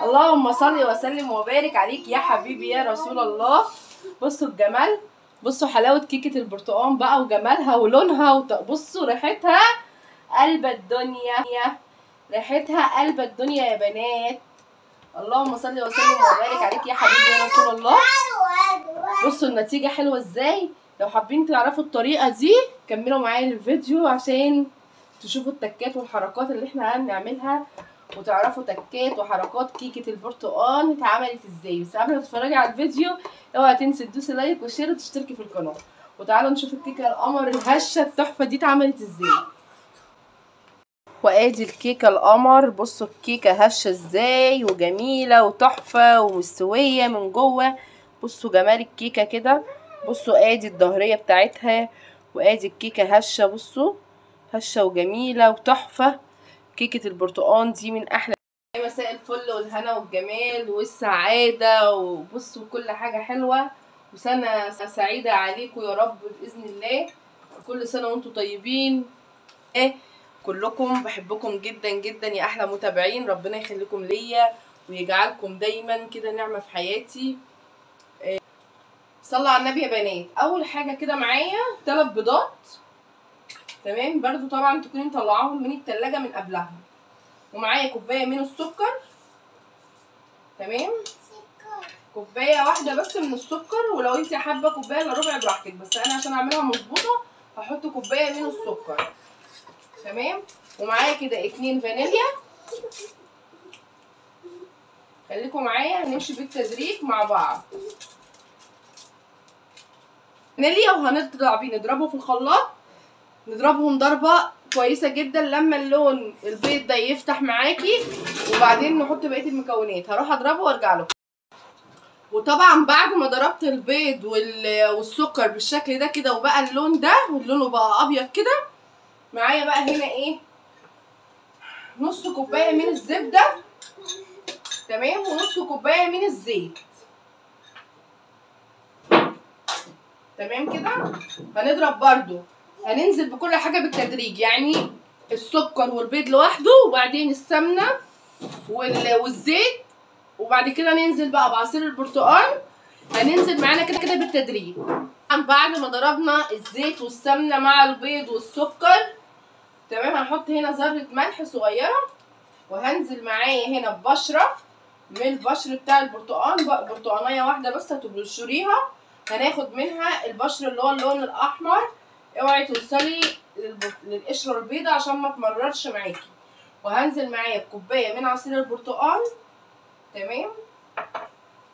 اللهم صل وسلم وبارك عليك يا حبيبي يا رسول الله. بصوا الجمال، بصوا حلاوة كيكة البرتقال بقى وجمالها ولونها بصوا ريحتها قلب الدنيا، ريحتها قلب الدنيا يا بنات. اللهم صل وسلم وبارك عليك يا حبيبي يا رسول الله. بصوا النتيجة حلوة ازاي. لو حابين تعرفوا الطريقة دي كملوا معايا الفيديو عشان تشوفوا التكات والحركات اللي احنا هنعملها، وتعرفوا تكات وحركات كيكة البرتقال اتعملت ازاي. بس قبل ما تتفرجي على الفيديو اوعي تنسي تدوسي لايك وشير وتشتركي في القناة. وتعالوا نشوف الكيكة القمر الهشة التحفة دي اتعملت ازاي. وادي الكيكة القمر، بصوا الكيكة هشة ازاي وجميلة وتحفة ومستوية من جوه. بصوا جمال الكيكة كده. بصوا ادي الظهرية بتاعتها وادي الكيكة هشة. بصوا هشة وجميلة وتحفة. كيكة البرتقال دي من احلى. مساء الفل والهنا والجمال والسعادة، وبصوا كل حاجة حلوة وسنة سعيدة عليكم يا رب بإذن الله. كل سنة وانتم طيبين. كلكم بحبكم جدا جدا يا احلى متابعين. ربنا يخليكم ليا ويجعلكم دايما كده نعمة في حياتي. صلوا على النبي يا بنات. اول حاجة كده معايا 3 بيضات، تمام. برضو طبعا تكوني مطلعاهم من التلاجة من قبلها. ومعايا كوباية من السكر، تمام. كوباية واحدة بس من السكر، ولو انت حابة كوباية الا ربع براحتك، بس انا عشان اعملها مظبوطة هحط كوباية من السكر، تمام. ومعايا كده 2 فانيليا. خليكم معايا هنمشي بالتدريج مع بعض. فانيليا وهنطلع بيه نضربه في الخلاط، نضربهم ضربة كويسة جدا لما اللون البيض ده يفتح معاكي، وبعدين نحط بقية المكونات. هروح اضربه وارجع لكم. وطبعا بعد ما ضربت البيض والسكر بالشكل ده كده وبقى اللون ده ولونه بقى ابيض كده، معايا بقى هنا ايه، نص كوبايه من الزبده، تمام، ونص كوبايه من الزيت، تمام كده. هنضرب برضو، هننزل بكل حاجه بالتدريج، يعني السكر والبيض لوحده وبعدين السمنه والزيت، وبعد كده ننزل بقى بعصير البرتقال. هننزل معانا كده كده بالتدريج. بعد ما ضربنا الزيت والسمنه مع البيض والسكر، تمام، هنحط هنا ذره ملح صغيره، وهنزل معايا هنا ببشره من البشر بتاع البرتقال، برتقانيه واحده بس هتبشريها. هناخد منها البشر اللي هو اللون الاحمر. اوعي توصلي للقشره البيضاء عشان ما تمررش معاكي. وهنزل معايا بكوبايه من عصير البرتقال، تمام،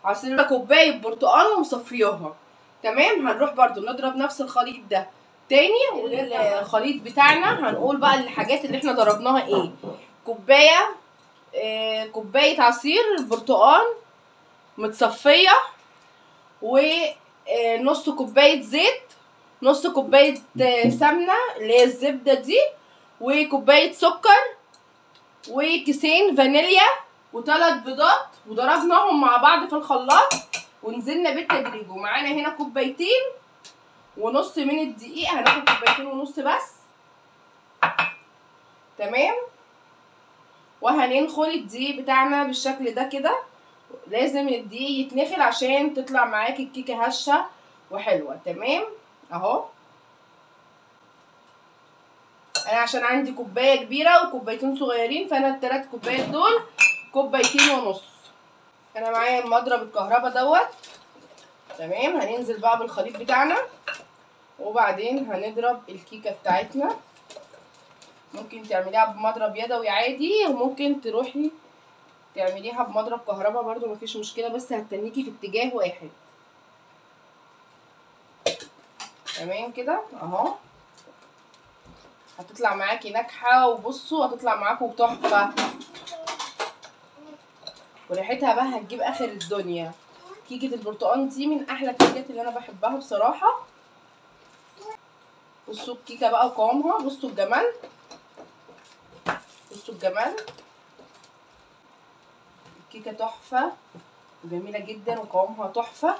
عصير كوبايه برتقال ومصفياها، تمام. هنروح برضو نضرب نفس الخليط ده تاني، والخليط بتاعنا هنقول بقى الحاجات اللي احنا ضربناها ايه. كوبايه عصير البرتقال متصفيه، ونص كوبايه زيت، نص كوبايه سمنه اللي هي الزبده دي، وكوبايه سكر، وكيسين فانيليا، و3 بيضات، وضربناهم مع بعض في الخلاط ونزلنا بالتدريج. ومعانا هنا كوبايتين ونص من الدقيق، هناخد كوبايتين ونص بس، تمام. وهننخل الدقيق بتاعنا بالشكل ده كده. لازم الدقيق يتنخل عشان تطلع معاكي الكيكه هشه وحلوه، تمام. اهو انا عشان عندي كوبايه كبيره وكوبايتين صغيرين، فانا ال3 كوبايات دول كوبايتين ونص. انا معايا المضرب الكهرباء دوت، تمام. هننزل بقى بالخليط بتاعنا وبعدين هنضرب الكيكه بتاعتنا. ممكن تعمليها بمضرب يدوي عادي، وممكن تروحي تعمليها بمضرب كهرباء برضو مفيش مشكله، بس هتتنيكي في اتجاه واحد، تمام كده. اهو هتطلع معاكي ناجحه، وبصوا هتطلع معاكم تحفه، وريحتها بقى هتجيب اخر الدنيا. كيكه البرتقال دي من احلى الكيكات اللي انا بحبها بصراحه. بصوا الكيكه بقى وقوامها، بصوا الجمال، بصوا الجمال. الكيكه تحفه وجميله جدا وقوامها تحفه.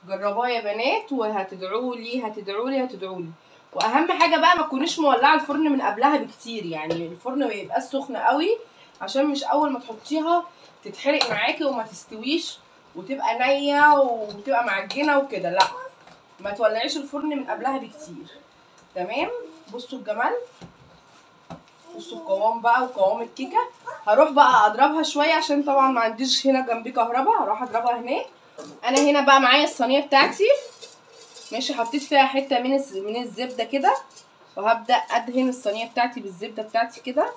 جربوها يا بنات وهتدعولي هتدعولي هتدعولي. واهم حاجه بقى ما تكونيش مولعه الفرن من قبلها بكتير، يعني الفرن ما يبقاش سخن قوي عشان مش اول ما تحطيها تتحرق معاكي وما تستويش وتبقى نيه وتبقى معجنه وكده. لا، ما تولعيش الفرن من قبلها بكتير. تمام. بصوا الجمال، بصوا القوام بقى وقوام الكيكه. هروح بقى اضربها شويه عشان طبعا ما عنديش هنا جنبي كهرباء، هروح اضربها هناك. انا هنا بقى معايا الصينيه بتاعتي، ماشي، حطيت فيها حته من الزبده كده، وهبدا ادهن الصينيه بتاعتي بالزبده بتاعتي كده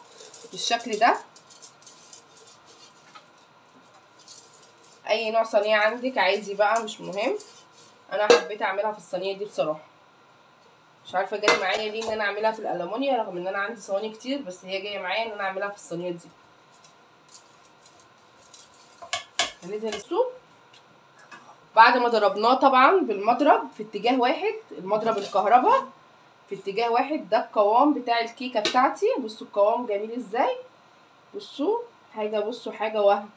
بالشكل ده. اي نوع صينيه عندك عادي بقى، مش مهم. انا حبيت اعملها في الصينيه دي بصراحه، مش عارفه جاي معايا ليه ان انا اعملها في الالومنيا رغم ان انا عندي صواني كتير، بس هي جايه معايا ان انا اعملها في الصينيه دي. هندهن السوق بعد ما ضربناه طبعا بالمضرب في اتجاه واحد، المضرب الكهرباء في اتجاه واحد. ده القوام بتاع الكيكه بتاعتي. بصوا القوام جميل ازاي، بصوا حاجه، بصوا حاجه وهم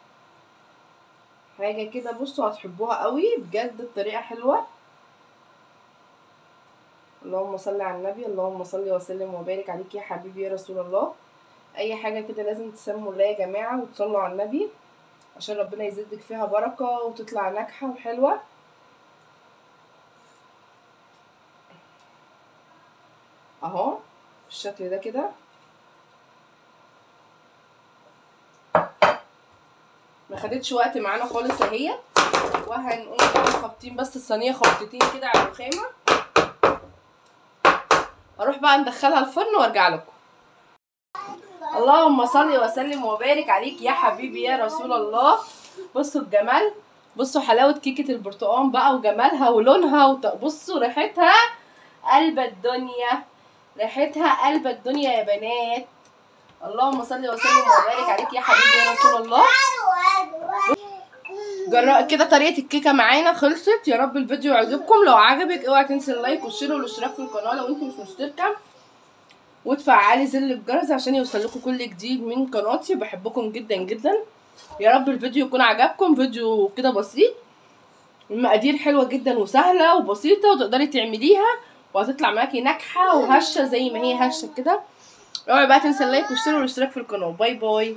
حاجه كده. بصوا هتحبوها قوي بجد، الطريقه حلوه. اللهم صل على النبي، اللهم صل وسلم وبارك عليك يا حبيبي يا رسول الله. اي حاجه كده لازم تسموا الله يا جماعه وتصلوا على النبي عشان ربنا يزيدك فيها بركه وتطلع ناجحه وحلوه. اهو بالشكل ده كده. ما خدتش وقت معانا خالص اهي. وهنقوم خابطين بس الصينيه خبطتين كده على الرخامه. اروح بقى ندخلها الفرن وارجع لكم. اللهم صل وسلم وبارك عليك يا حبيبي يا رسول الله. بصوا الجمال، بصوا حلاوه كيكه البرتقال بقى وجمالها ولونها بصوا ريحتها قلب الدنيا، ريحتها قلب الدنيا يا بنات. اللهم صل وسلم وبارك عليك يا حبيبي يا رسول الله. كده طريقه الكيكه معانا خلصت. يا رب الفيديو يعجبكم. لو عجبك اوعي تنسي اللايك والشير والاشتراك في القناه لو انت مش مشتركه، وتفعلي زر الجرس عشان يوصلكوا كل جديد من قناتي. بحبكم جدا جدا. يا رب الفيديو يكون عجبكم. فيديو كده بسيط، المقادير حلوه جدا وسهله وبسيطه وتقدري تعمليها وهتطلع معاكي ناجحه وهشه زي ما هي هشه كده. اوعي بقى تنسي اللايك والشير والاشتراك في القناه. باي باي.